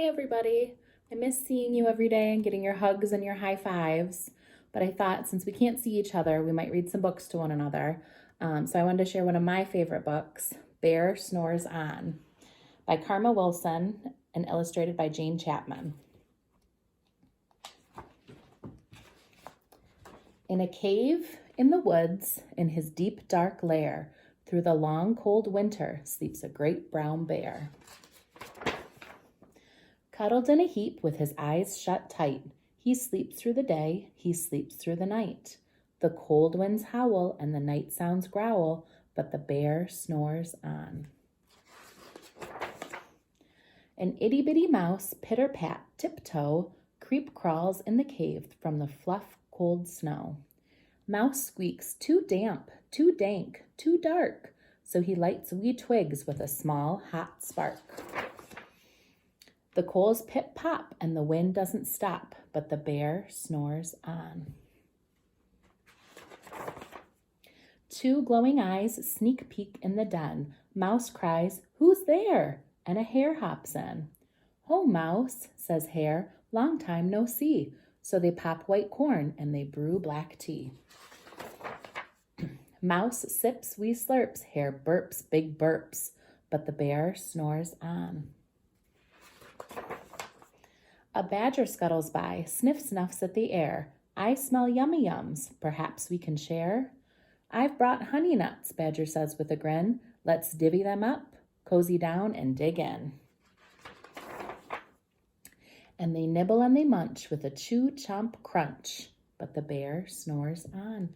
everybody. I miss seeing you every day and getting your hugs and your high fives. But I thought since we can't see each other, we might read some books to one another. So I wanted to share one of my favorite books, Bear Snores On, by Karma Wilson and illustrated by Jane Chapman. In a cave in the woods, in his deep dark lair, through the long cold winter, sleeps a great brown bear. Cuddled in a heap with his eyes shut tight, he sleeps through the day, he sleeps through the night. The cold winds howl and the night sounds growl, but the bear snores on. An itty-bitty mouse, pitter-pat, tiptoe, creep crawls in the cave from the fluff cold snow. Mouse squeaks, too damp, too dank, too dark, so he lights wee twigs with a small hot spark. The coals pip-pop and the wind doesn't stop, but the bear snores on. Two glowing eyes sneak peek in the den. Mouse cries, "Who's there?" And a hare hops in. "Ho, Mouse," says Hare, "long time no see." So they pop white corn and they brew black tea. Mouse sips wee slurps, Hare burps big burps, but the bear snores on. A badger scuttles by, sniffs at the air. "I smell yummy yums, perhaps we can share?" "I've brought honey nuts," Badger says with a grin. "Let's divvy them up, cozy down and dig in." And they nibble and they munch with a chew, chomp, crunch, but the bear snores on.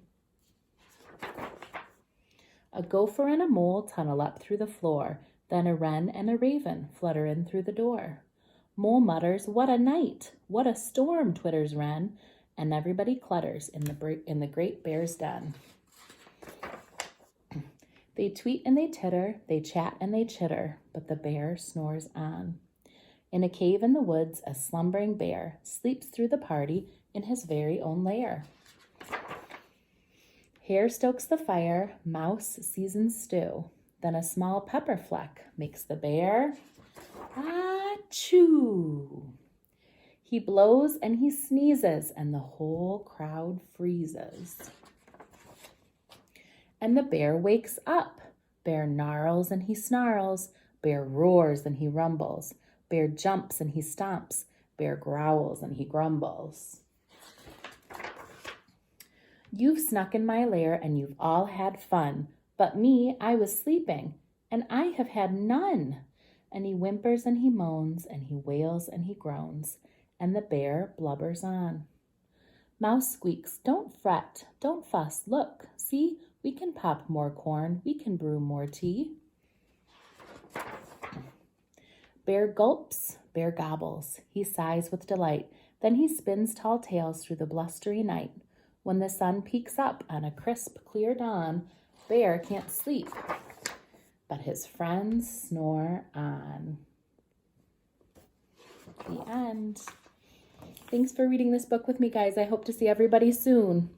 A gopher and a mole tunnel up through the floor, then a wren and a raven flutter in through the door. Mole mutters, "What a night! What a storm!" twitters wren, and everybody clutters in the great bear's den. They tweet and they titter, they chat and they chitter, but the bear snores on. In a cave in the woods, a slumbering bear sleeps through the party in his very own lair. Hare stokes the fire, Mouse seasons stew, then a small pepper fleck makes the bear achoo. He blows and he sneezes, and the whole crowd freezes. And the bear wakes up. Bear gnarls and he snarls. Bear roars and he rumbles. Bear jumps and he stomps. Bear growls and he grumbles. You've snuck in my lair and you've all had fun, but me, I was sleeping, and I have had none. And he whimpers and he moans, and he wails and he groans, and the bear blubbers on. Mouse squeaks, "Don't fret, don't fuss, look, see, we can pop more corn, we can brew more tea." Bear gulps, bear gobbles, he sighs with delight, then he spins tall tales through the blustery night. When the sun peeks up on a crisp, clear dawn, Bear can't sleep, but his friends snore on. The end. Thanks for reading this book with me, guys. I hope to see everybody soon.